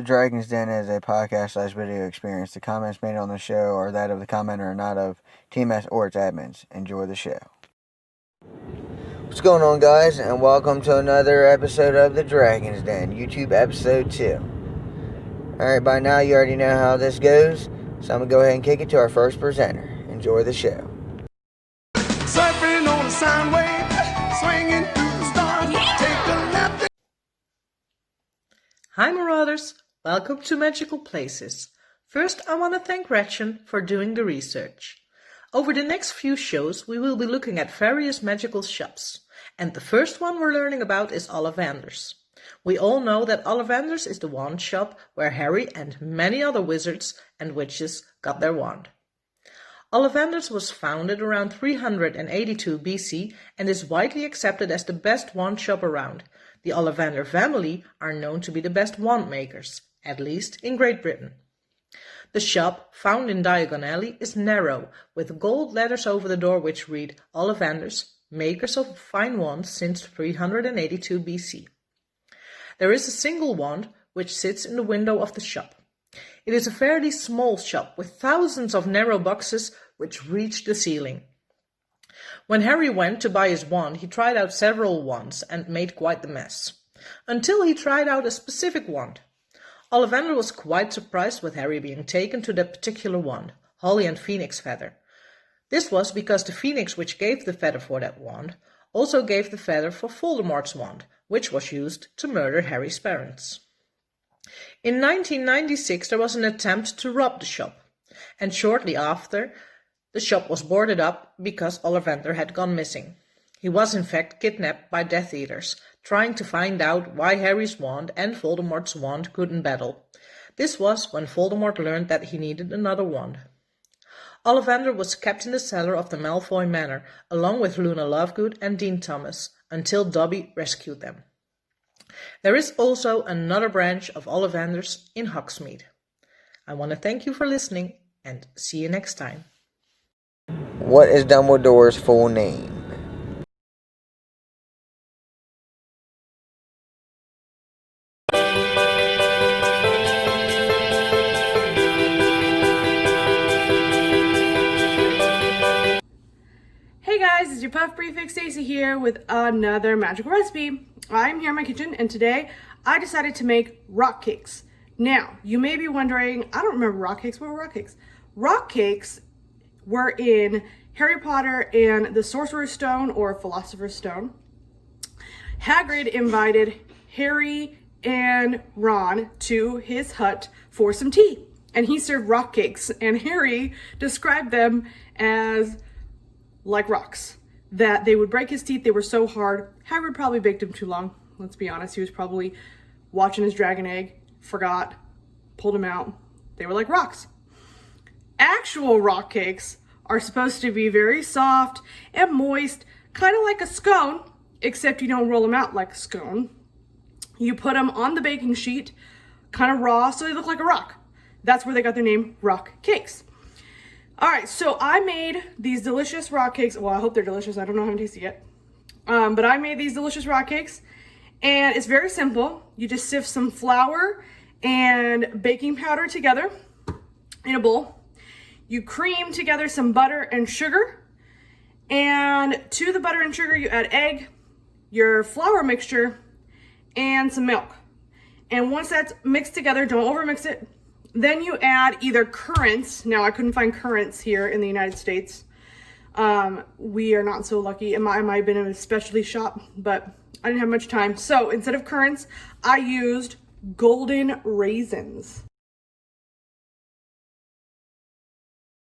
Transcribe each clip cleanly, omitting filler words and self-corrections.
Dragon's Den is a podcast/video experience. The comments made on the show are that of the commenter and not of TMS or its admins. Enjoy the show. What's going on, guys, and welcome to another episode of the Dragon's Den, YouTube episode 2. Alright, by now you already know how this goes, so I'm going to go ahead and kick it to our first presenter. Enjoy the show. Surfing on a sound wave, swinging through the stars, take a left. Hi Marauders, welcome to Magical Places. First, I want to thank Gretchen for doing the research. Over the next few shows, we will be looking at various magical shops. And the first one we're learning about is Ollivander's. We all know that Ollivander's is the wand shop where Harry and many other wizards and witches got their wand. Ollivander's was founded around 382 BC and is widely accepted as the best wand shop around. The Ollivander family are known to be the best wand makers, at least in Great Britain. The shop, found in Diagon Alley, is narrow, with gold letters over the door which read Ollivander's, makers of fine wands since 382 BC. There is a single wand which sits in the window of the shop. It is a fairly small shop with thousands of narrow boxes which reach the ceiling. When Harry went to buy his wand, he tried out several wands and made quite the mess. Until he tried out a specific wand. Ollivander was quite surprised with Harry being taken to that particular wand, Holly and Phoenix Feather. This was because the Phoenix which gave the feather for that wand also gave the feather for Voldemort's wand, which was used to murder Harry's parents. In 1996 there was an attempt to rob the shop, and shortly after, the shop was boarded up because Ollivander had gone missing. He was in fact kidnapped by Death Eaters, trying to find out why Harry's wand and Voldemort's wand couldn't battle. This was when Voldemort learned that he needed another wand. Ollivander was kept in the cellar of the Malfoy Manor, along with Luna Lovegood and Dean Thomas, until Dobby rescued them. There is also another branch of Ollivander's in Hogsmeade. I want to thank you for listening, and see you next time. What is Dumbledore's full name? Hey guys, it's your Puff Prefix Stacy here with another magical recipe. I'm here in my kitchen and today I decided to make rock cakes. Now, you may be wondering, I don't remember rock cakes. What were rock cakes? Rock cakes were in Harry Potter and the Sorcerer's Stone or Philosopher's Stone. Hagrid invited Harry and Ron to his hut for some tea, and he served rock cakes, and Harry described them as like rocks, that they would break his teeth. They were so hard. Hagrid probably baked them too long. Let's be honest. He was probably watching his dragon egg, forgot, pulled them out. They were like rocks. Actual rock cakes are supposed to be very soft and moist, kind of like a scone, except you don't roll them out like a scone. You put them on the baking sheet, kind of raw, so they look like a rock. That's where they got their name, rock cakes. All right, so I made these delicious rock cakes. Well, I hope they're delicious. I don't know how to taste it yet. But I made these delicious rock cakes, and it's very simple. You just sift some flour and baking powder together in a bowl. You cream together some butter and sugar, and to the butter and sugar you add egg, your flour mixture, and some milk. And once that's mixed together, don't overmix it. Then you add either currants. Now, I couldn't find currants here in the United States. We are not so lucky. It might have been in a specialty shop, but I didn't have much time. So instead of currants, I used golden raisins.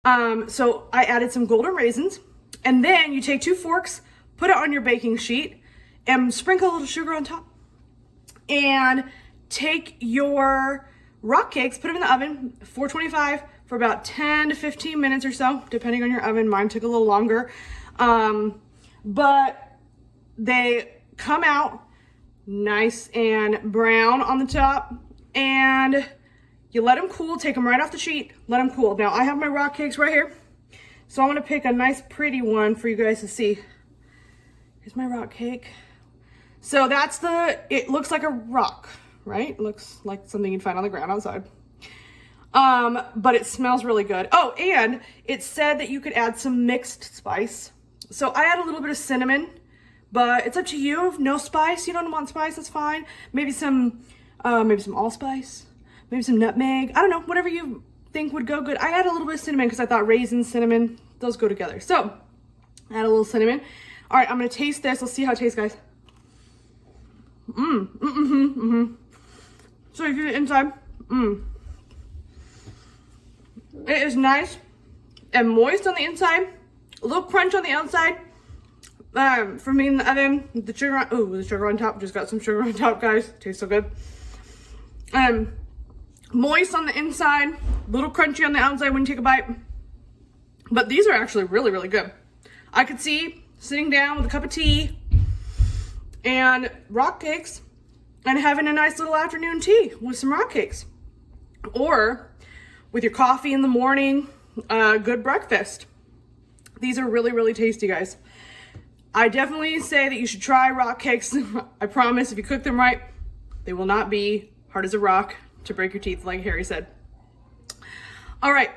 So I added some golden raisins, and then you take 2 forks, put it on your baking sheet, and sprinkle a little sugar on top. And take your rock cakes, put them in the oven, 425 for about 10 to 15 minutes or so, depending on your oven. Mine took a little longer. But they come out nice and brown on the top, and you let them cool, take them right off the sheet, let them cool. Now I have my rock cakes right here, so I'm gonna pick a nice pretty one for you guys to see. Here's my rock cake. So that's it looks like a rock, right? It looks like something you'd find on the ground outside. But it smells really good. Oh, and it said that you could add some mixed spice. So I add a little bit of cinnamon, but it's up to you. No spice, you don't want spice, that's fine. Maybe some allspice, maybe some nutmeg. I don't know, whatever you think would go good. I add a little bit of cinnamon because I thought raisins, cinnamon, those go together. So add a little cinnamon. All right, I'm gonna taste this. Let's see how it tastes, guys. So you get it inside. It is nice and moist on the inside, a little crunch on the outside. For me in the oven, the sugar on top. Just got some sugar on top, guys. Tastes so good. Moist on the inside, a little crunchy on the outside when you take a bite. But these are actually really, really good. I could see sitting down with a cup of tea and rock cakes and having a nice little afternoon tea with some rock cakes. Or with your coffee in the morning, good breakfast. These are really, really tasty, guys. I definitely say that you should try rock cakes. I promise if you cook them right, they will not be hard as a rock to break your teeth, like Harry said. All right.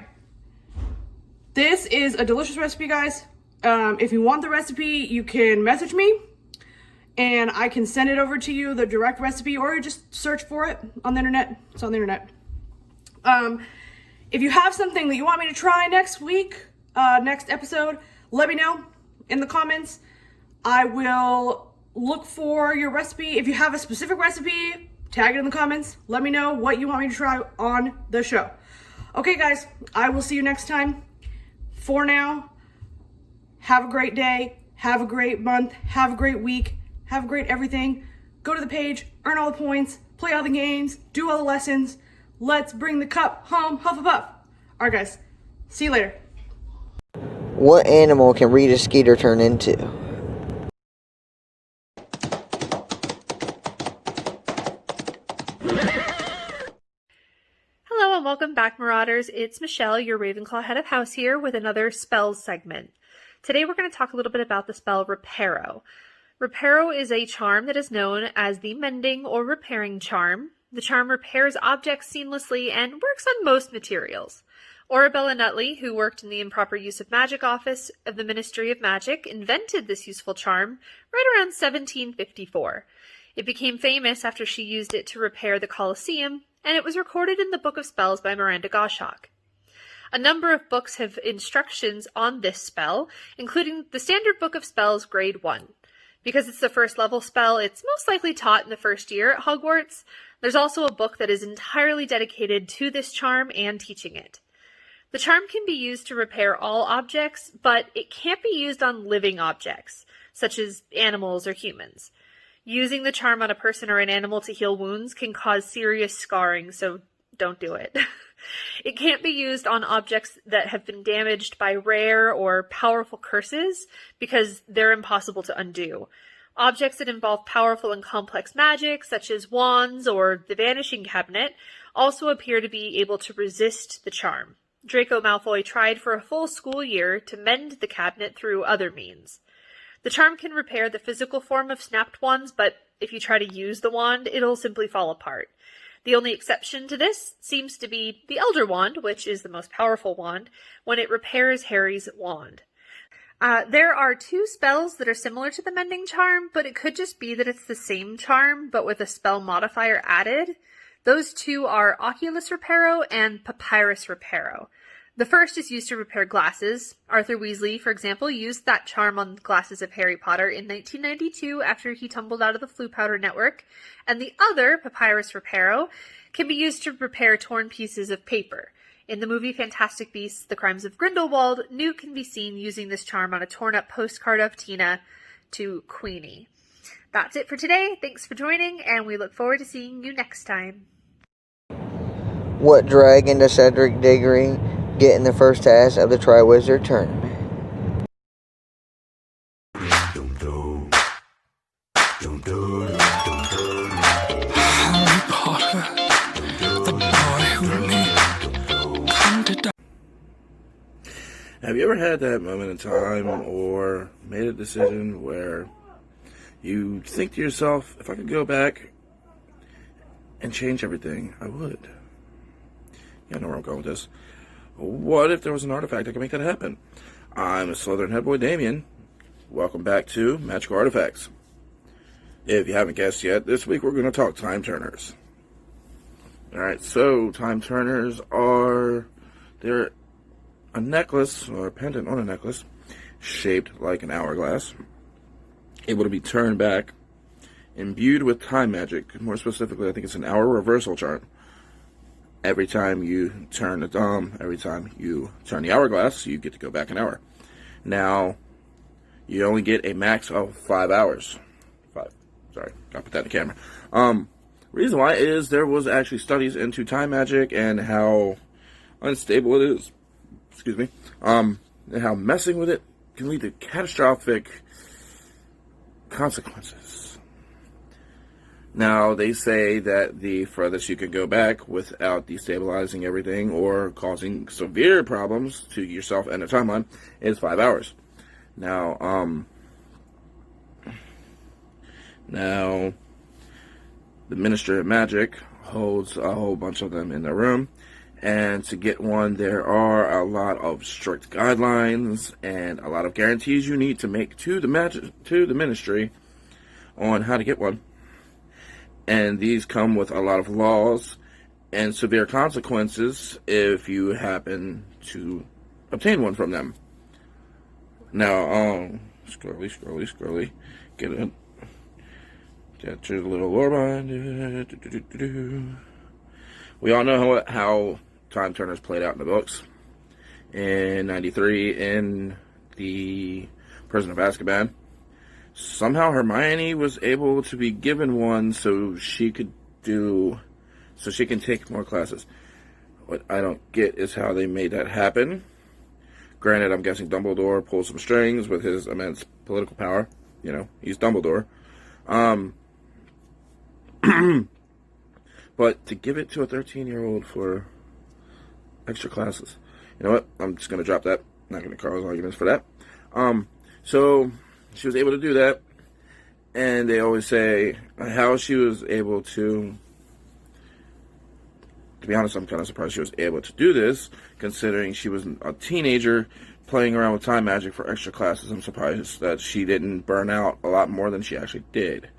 This is a delicious recipe, guys. If you want the recipe, you can message me and I can send it over to you, the direct recipe, or just search for it on the internet. It's on the internet. If you have something that you want me to try next week, next episode, let me know in the comments. I will look for your recipe. If you have a specific recipe, tag it in the comments. Let me know what you want me to try on the show. Okay, guys, I will see you next time. For now, have a great day, have a great month, have a great week, have a great everything. Go to the page, earn all the points, play all the games, do all the lessons. Let's bring the cup home, Hufflepuff. All right, guys. See you later. What animal can Rita Skeeter turn into? Hello and welcome back, Marauders. It's Michelle, your Ravenclaw head of house here with another spells segment. Today we're going to talk a little bit about the spell Reparo. Reparo is a charm that is known as the mending or repairing charm. The charm repairs objects seamlessly and works on most materials. Arabella Nutley, who worked in the improper use of magic office of the Ministry of Magic, invented this useful charm right around 1754. It became famous after she used it to repair the Colosseum, and it was recorded in the Book of Spells by Miranda Goshawk. A number of books have instructions on this spell, including the Standard Book of Spells Grade 1. Because it's the first level spell, it's most likely taught in the first year at Hogwarts. There's also a book that is entirely dedicated to this charm and teaching it. The charm can be used to repair all objects, but it can't be used on living objects, such as animals or humans. Using the charm on a person or an animal to heal wounds can cause serious scarring, so don't do it. It can't be used on objects that have been damaged by rare or powerful curses because they're impossible to undo. Objects that involve powerful and complex magic, such as wands or the Vanishing Cabinet, also appear to be able to resist the charm. Draco Malfoy tried for a full school year to mend the cabinet through other means. The charm can repair the physical form of snapped wands, but if you try to use the wand, it'll simply fall apart. The only exception to this seems to be the Elder Wand, which is the most powerful wand, when it repairs Harry's wand. There are two spells that are similar to the Mending Charm, but it could just be that it's the same charm, but with a spell modifier added. Those two are Oculus Reparo and Papyrus Reparo. The first is used to repair glasses. Arthur Weasley, for example, used that charm on the glasses of Harry Potter in 1992 after he tumbled out of the Floo Powder Network. And the other, Papyrus Reparo, can be used to repair torn pieces of paper. In the movie Fantastic Beasts, The Crimes of Grindelwald, Newt can be seen using this charm on a torn-up postcard of Tina to Queenie. That's it for today. Thanks for joining, and we look forward to seeing you next time. What dragon does Cedric Diggory get in the first task of the Triwizard Tournament? Harry Potter, the boy who lived, come to die. Have you ever had that moment in time or made a decision where you think to yourself, if I could go back and change everything, I would. Yeah, I know where I'm going with this. What if there was an artifact that could make that happen? I'm Slytherin head boy Damien. Welcome back to Magical Artifacts. If you haven't guessed yet, this week we're going to talk time turners. Alright, so time turners they're a necklace, or a pendant on a necklace, shaped like an hourglass, able to be turned back, imbued with time magic. More specifically, I think it's an hour reversal charm. Every time you turn every time you turn the hourglass, you get to go back an hour. Now, you only get a max of 5 hours. Sorry, gotta put that in the camera. Reason why is there was actually studies into time magic and how unstable it is. Excuse me. And how messing with it can lead to catastrophic consequences. Now, they say that the furthest you can go back without destabilizing everything or causing severe problems to yourself and the timeline is 5 hours. Now, the Ministry of Magic holds a whole bunch of them in their room, and to get one, there are a lot of strict guidelines and a lot of guarantees you need to make to the Ministry on how to get one. And these come with a lot of laws and severe consequences if you happen to obtain one from them. Now, scrolly, get it. Get your little lore behind it. We all know how time turners played out in the books. In 93, in the Prison of Azkaban, somehow Hermione was able to be given one so she can take more classes. What I don't get is how they made that happen. Granted, I'm guessing Dumbledore pulled some strings with his immense political power. You know, he's Dumbledore. But to give it to a 13-year-old for extra classes, you know what? I'm just going to drop that. Not going to cause arguments for that. So she was able to do that, and they always say how she was able to be honest, I'm kind of surprised she was able to do this, considering she was a teenager playing around with time magic for extra classes. I'm surprised that she didn't burn out a lot more than she actually did.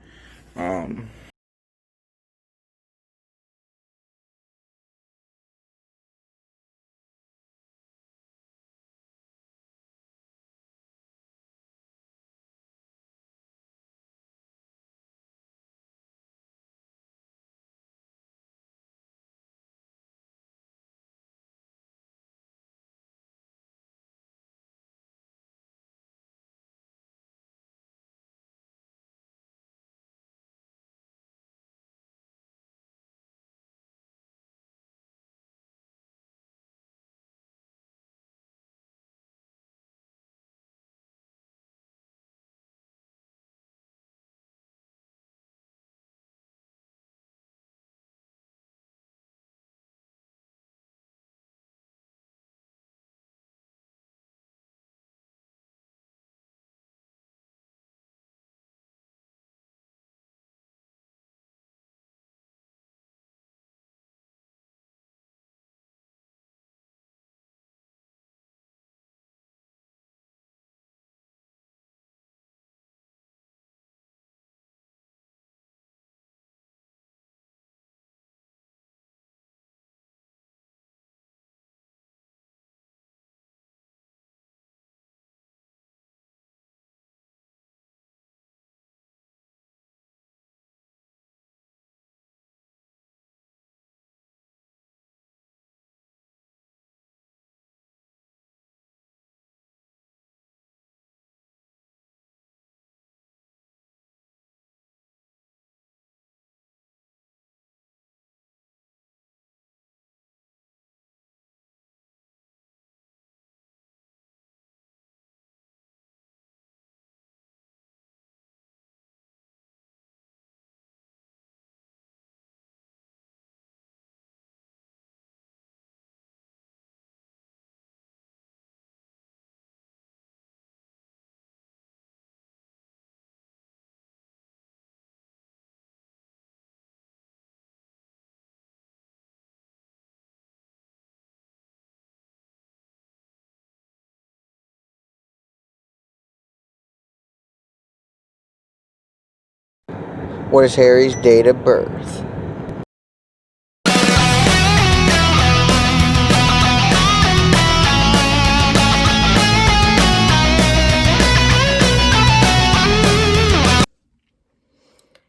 What is Harry's date of birth?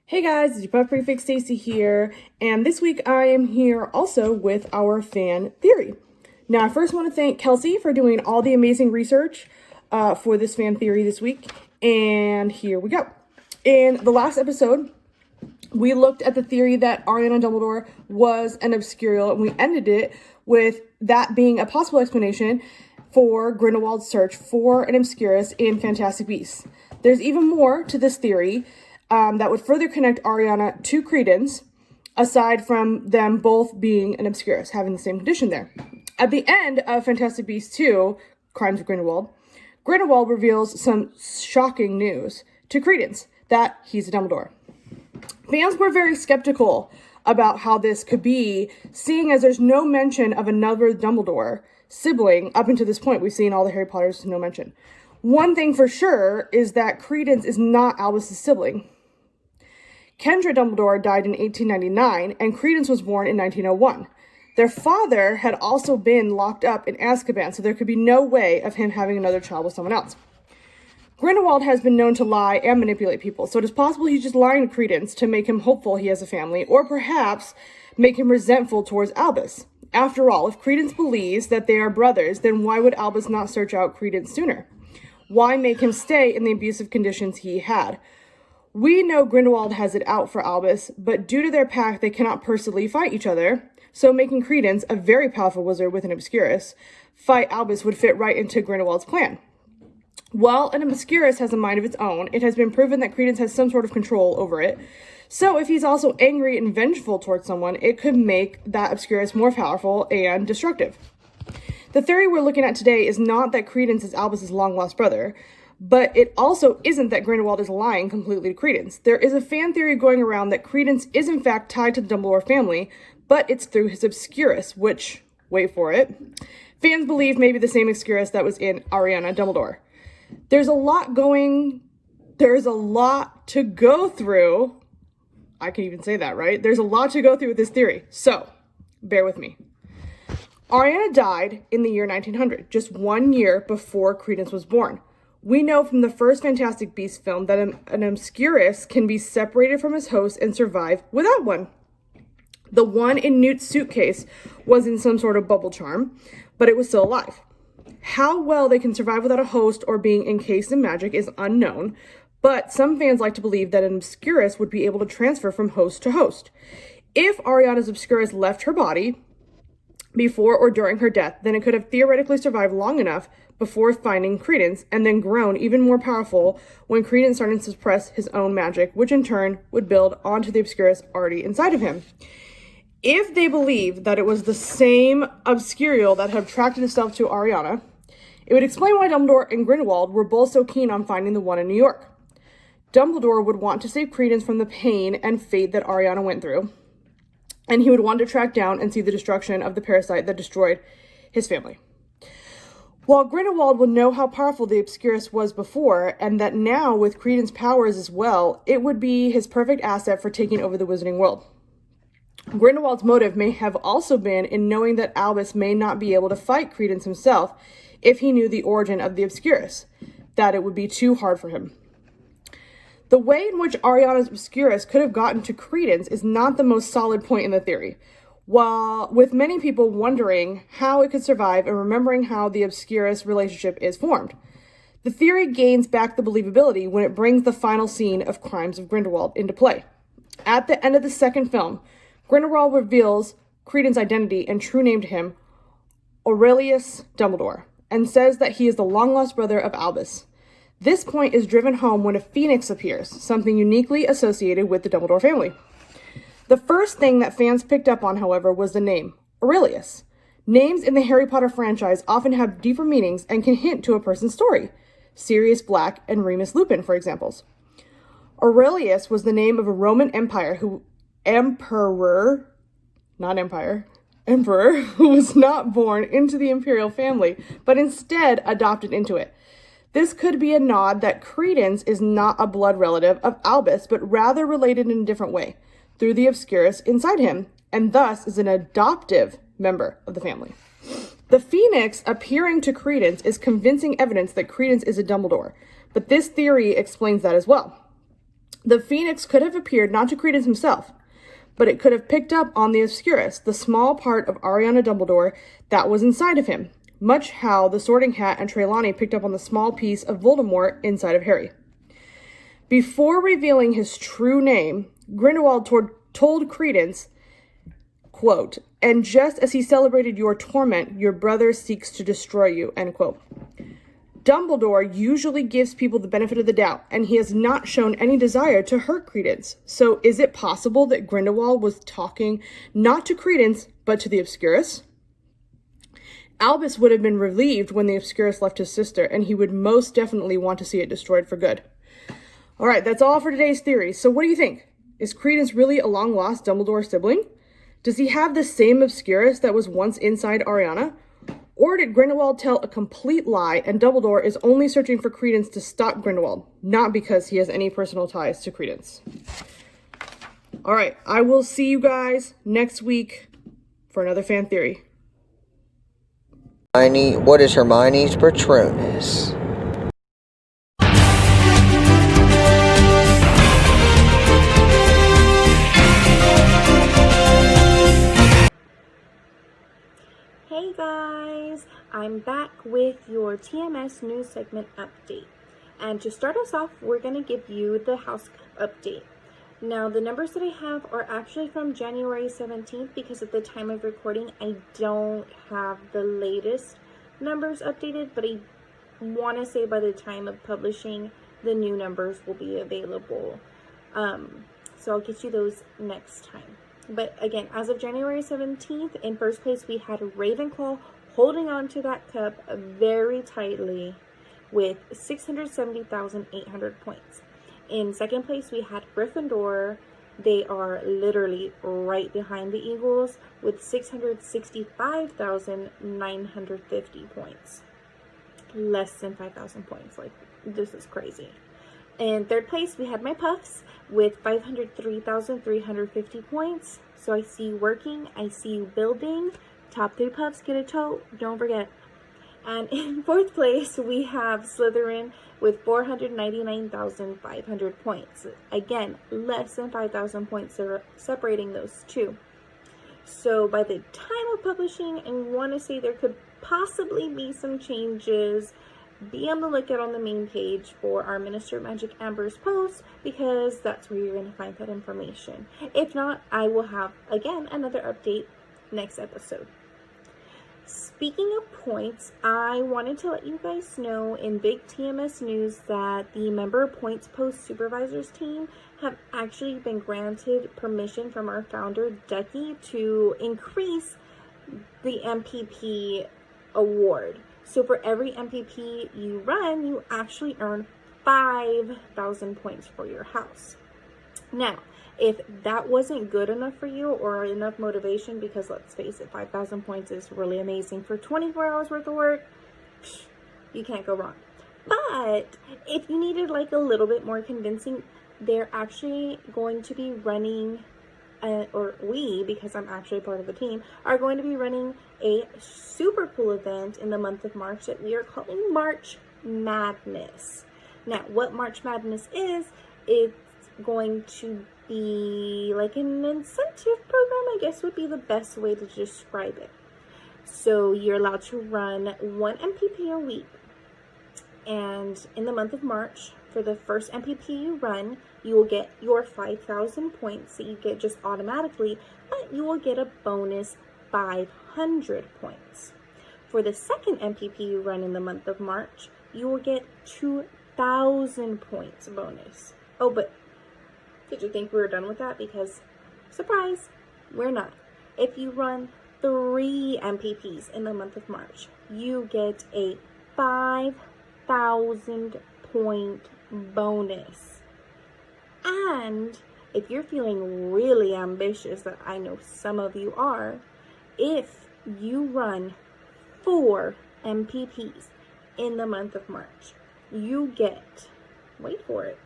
Hey guys, it's your Puff Prefix Stacy here, and this week I am here also with our fan theory. Now, I first want to thank Kelsey for doing all the amazing research for this fan theory this week, and here we go. In the last episode, we looked at the theory that Ariana Dumbledore was an Obscurial, and we ended it with that being a possible explanation for Grindelwald's search for an Obscurus in Fantastic Beasts. There's even more to this theory that would further connect Ariana to Credence, aside from them both being an Obscurus, having the same condition there. At the end of Fantastic Beasts 2, Crimes of Grindelwald, Grindelwald reveals some shocking news to Credence, that he's a Dumbledore. Fans were very skeptical about how this could be, seeing as there's no mention of another Dumbledore sibling. Up until this point, we've seen all the Harry Potters, no mention. One thing for sure is that Credence is not Albus's sibling. Kendra Dumbledore died in 1899, and Credence was born in 1901. Their father had also been locked up in Azkaban, so there could be no way of him having another child with someone else. Grindelwald has been known to lie and manipulate people, so it is possible he's just lying to Credence to make him hopeful he has a family, or perhaps make him resentful towards Albus. After all, if Credence believes that they are brothers, then why would Albus not search out Credence sooner? Why make him stay in the abusive conditions he had? We know Grindelwald has it out for Albus, but due to their pact, they cannot personally fight each other, so making Credence, a very powerful wizard with an Obscurus, fight Albus would fit right into Grindelwald's plan. While an Obscurus has a mind of its own, it has been proven that Credence has some sort of control over it, so if he's also angry and vengeful towards someone, it could make that Obscurus more powerful and destructive. The theory we're looking at today is not that Credence is Albus's long-lost brother, but it also isn't that Grindelwald is lying completely to Credence. There is a fan theory going around that Credence is in fact tied to the Dumbledore family, but it's through his Obscurus, which, wait for it, fans believe may be the same Obscurus that was in Ariana Dumbledore. There's a lot to go through. I can even say that, right? There's a lot to go through with this theory, so bear with me. Ariana died in the year 1900, just 1 year before Credence was born. We know from the first Fantastic Beasts film that an Obscurus can be separated from his host and survive without one. The one in Newt's suitcase was in some sort of bubble charm, but it was still alive. How well they can survive without a host or being encased in magic is unknown, but some fans like to believe that an Obscurus would be able to transfer from host to host. If Ariana's Obscurus left her body before or during her death, then it could have theoretically survived long enough before finding Credence, and then grown even more powerful when Credence started to suppress his own magic, which in turn would build onto the Obscurus already inside of him. If they believe that it was the same Obscurial that had attracted itself to Ariana, it would explain why Dumbledore and Grindelwald were both so keen on finding the one in New York. Dumbledore would want to save Credence from the pain and fate that Ariana went through, and he would want to track down and see the destruction of the parasite that destroyed his family. While Grindelwald would know how powerful the Obscurus was before, and that now with Credence's powers as well, it would be his perfect asset for taking over the Wizarding world. Grindelwald's motive may have also been in knowing that Albus may not be able to fight Credence himself if he knew the origin of the Obscurus, that it would be too hard for him. The way in which Ariana's Obscurus could have gotten to Credence is not the most solid point in the theory, while with many people wondering how it could survive and remembering how the Obscurus relationship is formed. The theory gains back the believability when it brings the final scene of Crimes of Grindelwald into play. At the end of the second film, Grindelwald reveals Credence's identity and true name to him, Aurelius Dumbledore, and says that he is the long-lost brother of Albus. This point is driven home when a phoenix appears, something uniquely associated with the Dumbledore family. The first thing that fans picked up on, however, was the name, Aurelius. Names in the Harry Potter franchise often have deeper meanings and can hint to a person's story. Sirius Black and Remus Lupin, for examples. Aurelius was the name of a Roman emperor who was not born into the imperial family, but instead adopted into it. This could be a nod that Credence is not a blood relative of Albus, but rather related in a different way, through the Obscurus inside him, and thus is an adoptive member of the family. The Phoenix appearing to Credence is convincing evidence that Credence is a Dumbledore, but this theory explains that as well. The Phoenix could have appeared not to Credence himself, but it could have picked up on the Obscurus, the small part of Ariana Dumbledore that was inside of him, much how the Sorting Hat and Trelawney picked up on the small piece of Voldemort inside of Harry. Before revealing his true name, Grindelwald told Credence, quote, "And just as he celebrated your torment, your brother seeks to destroy you," end quote. Dumbledore usually gives people the benefit of the doubt, and he has not shown any desire to hurt Credence. So is it possible that Grindelwald was talking not to Credence, but to the Obscurus? Albus would have been relieved when the Obscurus left his sister, and he would most definitely want to see it destroyed for good. All right, that's all for today's theories. So what do you think? Is Credence really a long-lost Dumbledore sibling? Does he have the same Obscurus that was once inside Ariana? Or did Grindelwald tell a complete lie, and Dumbledore is only searching for Credence to stop Grindelwald, not because he has any personal ties to Credence? All right, I will see you guys next week for another fan theory. What is Hermione's Patronus? Hey guys, I'm back with your TMS news segment update. And to start us off, we're going to give you the house update. Now, the numbers that I have are actually from January 17th because at the time of recording, I don't have the latest numbers updated, but I want to say by the time of publishing, the new numbers will be available. So I'll get you those next time. But again, as of January 17th, in first place, we had Ravenclaw holding on to that cup very tightly with 670,800 points. In second place, we had Gryffindor. They are literally right behind the Eagles with 665,950 points. Less than 5,000 points. Like, this is crazy. In third place, we had my Puffs with 503,350 points. So I see you working. I see you building. Top 3 Puffs get a tote. Don't forget. And in fourth place, we have Slytherin with 499,500 points. Again, less than 5,000 points are separating those two. So by the time of publishing, I want to say there could possibly be some changes. Be on the lookout on the main page for our Minister of Magic Amber's post, because that's where you're going to find that information. If not, I will have, again, another update next episode. Speaking of points, I wanted to let you guys know in big TMS news that the Member Points Post Supervisors team have actually been granted permission from our founder, Ducky, to increase the MPP award. So for every MPP you run, you actually earn 5,000 points for your house. Now, if that wasn't good enough for you or enough motivation, because let's face it, 5,000 points is really amazing for 24 hours worth of work, you can't go wrong. But if you needed like a little bit more convincing, they're actually going to be running, or we, because I'm actually part of the team, are going to be running a super cool event in the month of March that we are calling March Madness. Now, what March Madness is, it's going to be like an incentive program, I guess would be the best way to describe it. So you're allowed to run 1 MPP a week. And in the month of March, for the first MPP you run, you will get your 5,000 points that you get just automatically, but you will get a bonus 500 points. For the second MPP you run in the month of March, you will get 2,000 points bonus. Oh, but did you think we were done with that? Because, surprise, we're not. If you run 3 MPPs in the month of March, you get a 5,000 point bonus. And if you're feeling really ambitious, that I know some of you are, if you run 4 MPPs in the month of March, you get, wait for it,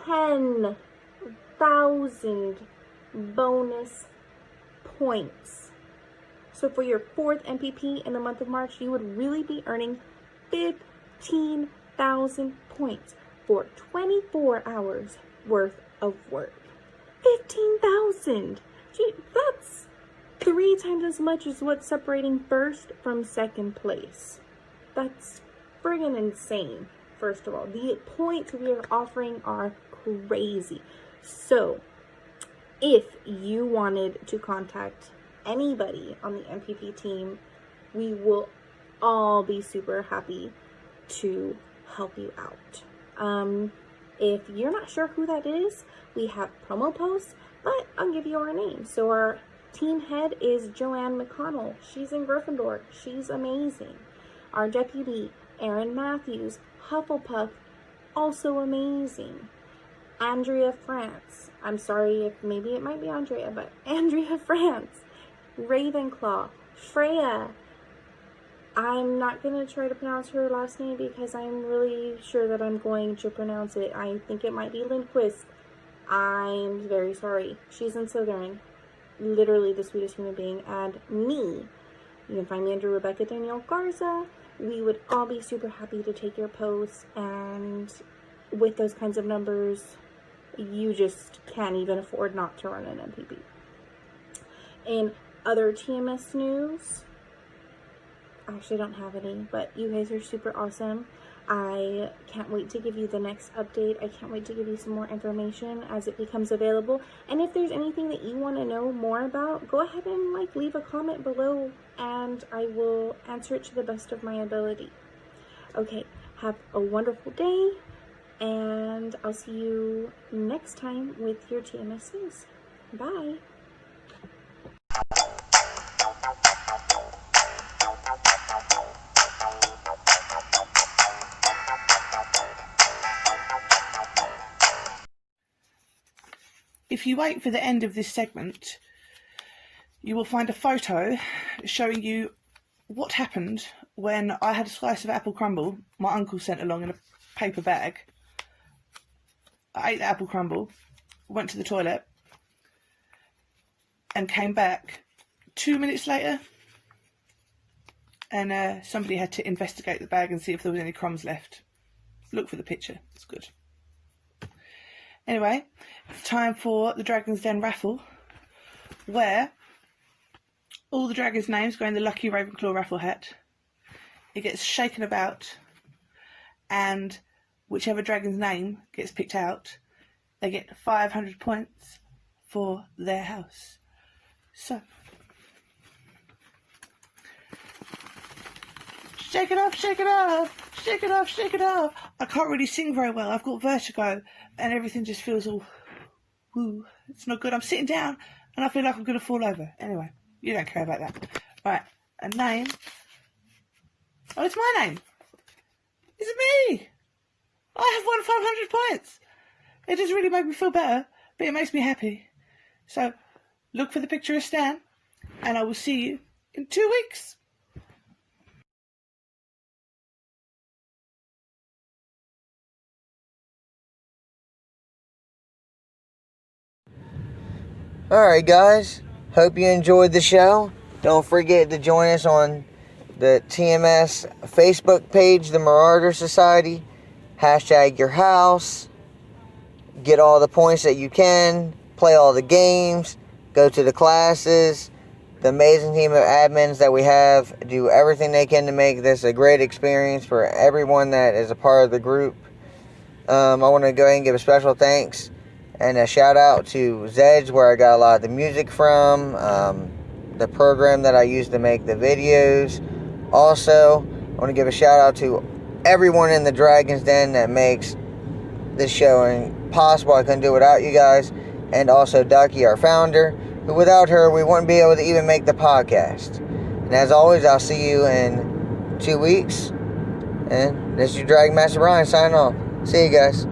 10,000 bonus points. So for your 4th MPP in the month of March, you would really be earning 15,000 points for 24 hours worth of work. 15,000! Gee, that's 3 times as much as what's separating first from second place. That's friggin' insane, first of all. The points we are offering are crazy. So, if you wanted to contact anybody on the MPP team, we will all be super happy to help you out. If you're not sure who that is, we have promo posts, but I'll give you our name. So our team head is Joanne McConnell. She's in Gryffindor. She's amazing. Our deputy, Aaron Matthews, Hufflepuff, also amazing. Andrea France. I'm sorry if maybe it might be Andrea, but Andrea France. Ravenclaw. Freya. I'm not going to try to pronounce her last name because I'm really sure that I'm going to pronounce it. I think it might be Lindquist. I'm very sorry. She's in Slytherin. Literally the sweetest human being. And me. You can find me under Rebecca Danielle Garza. We would all be super happy to take your posts. And with those kinds of numbers, you just can't even afford not to run an MPP. In other TMS news, I actually don't have any, but you guys are super awesome. I can't wait to give you the next update. I can't wait to give you some more information as it becomes available. And if there's anything that you want to know more about, go ahead and leave a comment below and I will answer it to the best of my ability. Okay, have a wonderful day and I'll see you next time with your TMS news. Bye. If you wait for the end of this segment, you will find a photo showing you what happened when I had a slice of apple crumble my uncle sent along in a paper bag. I ate the apple crumble, went to the toilet, and came back 2 minutes later, and somebody had to investigate the bag and see if there was any crumbs left. Look for the picture, it's good. Anyway, it's time for the Dragon's Den raffle, where all the dragons' names go in the lucky Ravenclaw raffle hat. It gets shaken about, and whichever dragon's name gets picked out, they get 500 points for their house. So, shake it off, shake it off, shake it off, shake it off. I can't really sing very well. I've got vertigo and everything just feels all woo. It's not good. I'm sitting down and I feel like I'm going to fall over. Anyway, you don't care about that. Right, a name. Oh, it's my name. It's me. I have won 500 points. It doesn't really make me feel better, but it makes me happy. So, look for the picture of Stan, and I will see you in 2 weeks. Alright guys, hope you enjoyed the show. Don't forget to join us on the TMS Facebook page, the Marauders Society. Hashtag your house. Get all the points that you can. Play all the games. Go to the classes. The amazing team of admins that we have do everything they can to make this a great experience for everyone that is a part of the group. I want to go ahead and give a special thanks and a shout out to Zedge, where I got a lot of the music from, the program that I use to make the videos. Also, I want to give a shout out to everyone in the Dragon's Den that makes this show possible. I couldn't do it without you guys. And also Ducky, our founder, who without her we wouldn't be able to even make the podcast. And as always, I'll see you in 2 weeks. And this is your Dragon Master Brian signing off. See you guys.